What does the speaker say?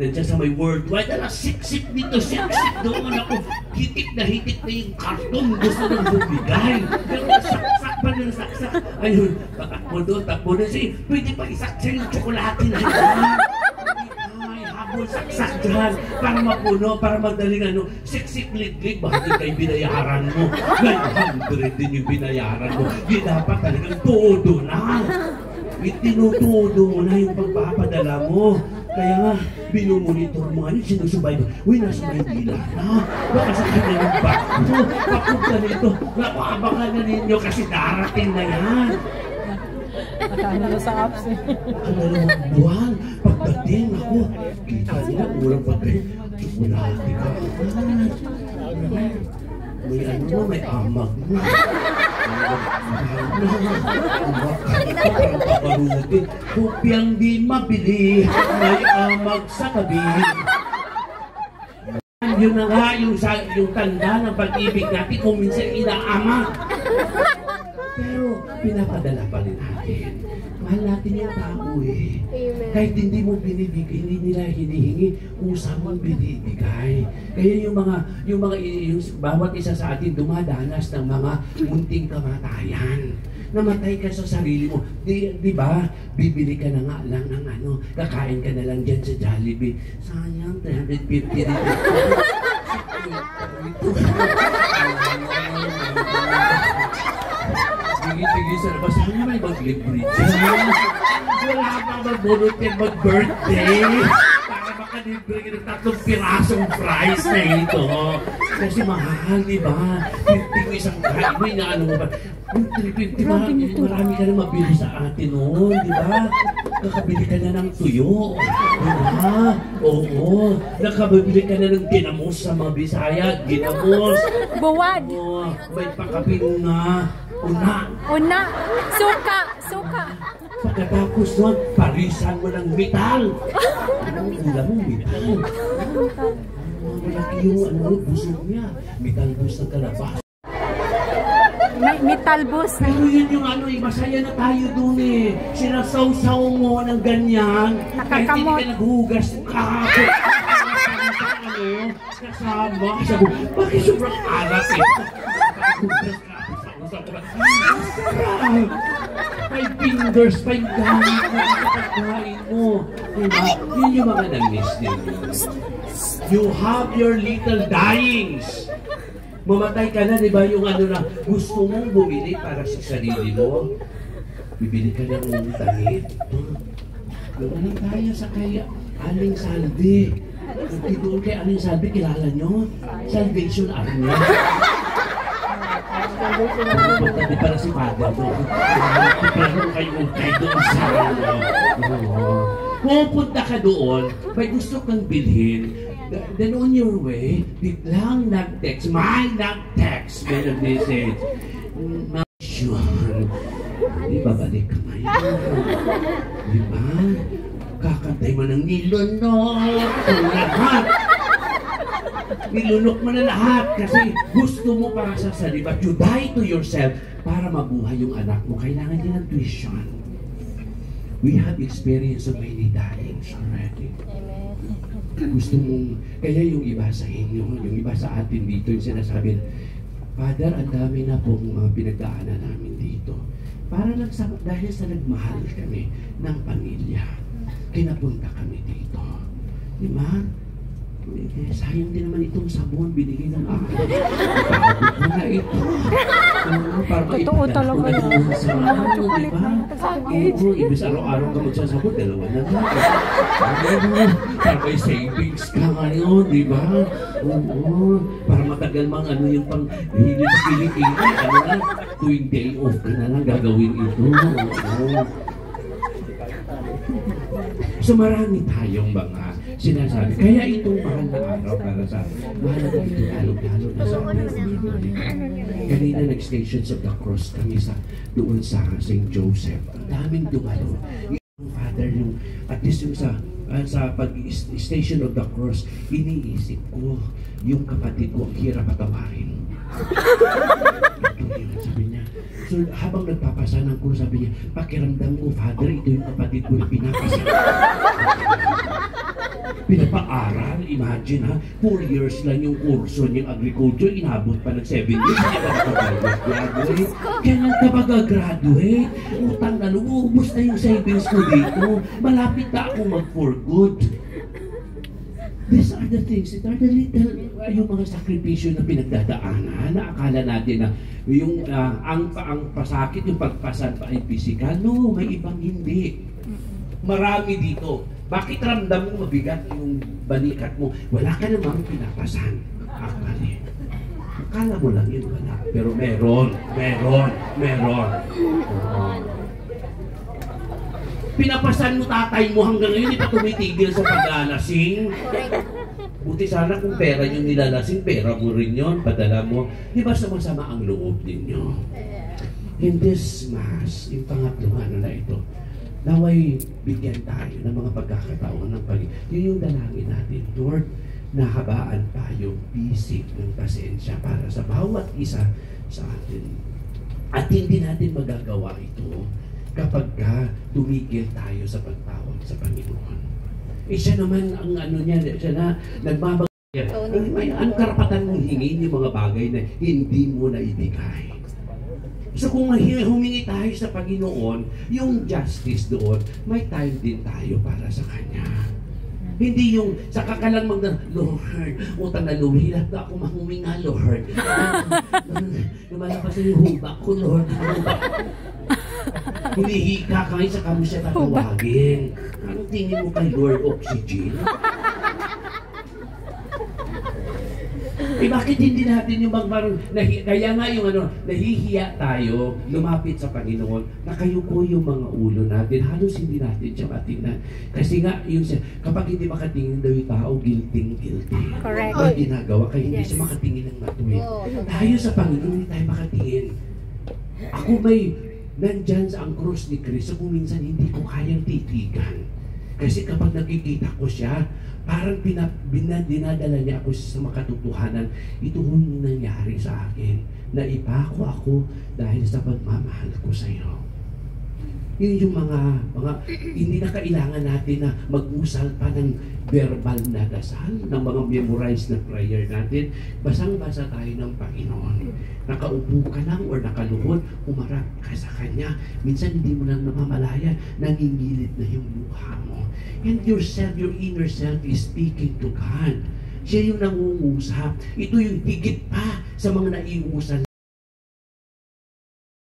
Nandiyan sa may worldwide, siksik dito, siksik doon ako. Hitik na yung karton, gusto nang bumigay. Pero saksak pa ng saksak. Ayun, takbo doon. Sige, pwede pa isaksak yung tsokolate na yun. Ay, habol saksak dyan. Para mapuno, para madaling siksik lig-lig. Bakit kayo binayaran mo? 900 din yung binayaran mo. Di dapat talagang todo na. Tinutudo mo na yung pagpapadala mo. Kaya nga, binumonitor mo nga yun, sinusubay mo. Uy, nasa Maynila na. Baka sa kanya yung bakto. Kapag ka nito, napabangan na ninyo kasi darating na yan. Nakano na sa apps eh. Dalawang buwan, pagdating ako, kita nila, ulang pagkain, tsukulati ka. May amag na. Kupyang di mabili, may amag sa tabi. Yun na nga yung tanda ng pag-ibig natin kung minsan inaamag. Pero pinapadala pa rin natin. Mahal natin yung tao eh. Kahit hindi mo binibigay, hindi nila hinihingi, usa mong binibigay. Kaya yung bawat isa sa atin dumadanas ng mga munting kamatayan. Namatay ka sa sarili mo. Di ba? Bibili ka na nga lang ng kakain ka na lang dyan sa Jollibee. Sayang, 350 dito. Sige, sa labas. Ano may mag-libre dyan? Wala pa magbunot yan mag-birthday. Para makalibre ka ng 3 pirasong fries na ito. Kasi mahal, di ba? 50 ko isang kain mo, inaano mo ba? Yung 350, marami ka na mabili sa atin noon, di ba? Nakabili ka na ng tuyo. Di ba? Oo. Nakabili ka na ng ginamos sa mga Bisaya. Ginamos. Buwad. May pakapin na. Una. Suka. Pagkatapos nun, parisan mo ng metal. Anong metal? Malaki yung busog niya. Metal bus ng kalabas. Metal bus. Pero yun yung masaya na tayo dun eh. Sinasaw-saw mo ng ganyan. Kahit hindi ka naghugas kahapon. Kasama. Bakit sobrang alat eh? Five fingers, 5 gamit mo sa pagkain mo. Diba? Yun yung mga nag-miss din. You have your little dyings. Mamatay ka na, di ba? Yung na gusto mong bumili para sa sarili mo. Bibili ka ng damit. Doon tayo sa kay Aling Salvi. Doon kay Aling Salvi, kilala nyo? Salvation Army. Di para si Father doon. Pero kayo doon sa pupunta ka doon, may gusto kang bilhin. Then on your way, biglang nag-text. May nag-text. May nag-message. Sure. Di ba balik ka ngayon? Di ba? Kakantay mo ng nilunok. Lahat. Nilunok mo na lahat kasi gusto mo para sa sarili. But you die to yourself para mabuhay yung anak mo. Kailangan din ng tuition. We have experience of many dyings already. Gusto mong, kaya yung iba sa inyo, yung iba sa atin dito, yung sinasabi na, Father, ang dami na pong pinagdaanan namin dito. Para lang dahil sa nagmahal kami ng pamilya, kinapunta kami dito. Di ba? Sayang din naman itong sabon, binigay ng ako. Pagod ko na ito. Totoo talaga yun. Oo, ibig araw-araw ka magsasabon, 2 na nga. Para may savings ka ngayon, di ba? Oo, para matagal mang yung pang hilig-hilig, tuwing day off ka na lang gagawin ito. Oo. So marami tayong mga sinasabi. Kaya itong mahal na araw para sa mahalaga ito lalo na sa ating kanina nag-Stations of the Cross kami doon sa St. Joseph. Ang daming dumalo. Yung Father, at least yung sa pag-Station of the Cross, iniisip ko yung kapatid ko ang hirap patawarin. Ito yun, sabi niya. So habang nagpapasanan ko, sabi niya, pakiramdam ko, Father, ito yung kapatid ko na pinapasanan. Pinapaaral, imagine ha, 4 years lang yung kurso niyang agriculture, inabot pa ng 7 years, hindi ka makapag-graduate. Kailan ka mag-graduate? Utang na luubos na yung savings ko dito. Malapit na ako mag-for good. These are the things, it are the little, yung mga sakripisyo na pinagdadaanan, na akala natin na yung ang pasakit, yung pagpasan pa ay physical. No, may ibang hindi. Marami dito. Bakit ramdam mo mabigat yung balikat mo? Wala ka namang pinapasan. Actually. Akala mo lang yun, wala. Pero meron. Pinapasan mo tatay mo hanggang ngayon, hindi pa tumitigil sa paglalasing. Buti sana kung pera yung nilalasing, pera mo rin yun, padala mo. Di ba sama-sama ang loob ninyo? In this Mass, yung pangatlong ano na ito, naway bigyan tayo ng mga pagkakataon ng Panginoon. Yun yung dalangin natin. Lord, nahabaan tayo bisig ng pasensya para sa bawat isa sa atin. At hindi natin magagawa ito kapag tumigil tayo sa pagtawag sa Panginoon. Siya naman ang ano niya, siya na nagbabagay. Ang karapatan mong hingin yung mga bagay na hindi mo na ibigay. So kung humingi tayo sa Panginoon, yung justice doon, may time din tayo para sa Kanya. Hindi yung saka ka lang Lord, utang na Lord, hirap na ako mahuminga, Lord. Lumalapas na yung hubak ko, Lord. Humihika ka sa kamo siya tatawagin. Anong tingin mo kay Lord Oxygen? Bakit hindi natin yung kaya nga yung nahihiya tayo, lumapit sa Panginoon, nakayuko yung mga ulo natin, halos hindi natin siya matingnan. Kasi nga, kapag hindi makatingin daw yung tao, guilty. Correct. Ang ginagawa, kaya hindi siya makatingin ng matuwid. Tayo sa Panginoon, hindi tayo makatingin. Ako nandyan sa ang cross ni Cristo, kung minsan hindi ko kayang titigan. Kasi kapag nakikita ko siya, parang dinadala niya ako sa makatotohanan. Ito yung nangyari sa akin. Naipako ako dahil sa pagmamahal ko sa iyo. Yun yung mga hindi na kailangan natin na mag-usal pa ng verbal na dasal, ng mga memorized na prayer natin. Basang-basa tayo ng Panginoon. Nakaupo ka lang or nakaluhod, umarap ka sa Kanya. Minsan hindi mo lang namamalaya, nangingilit na yung mukha mo. And yourself, your inner self is speaking to God. Siya yung nangungusap. Ito yung higit pa sa mga naiusan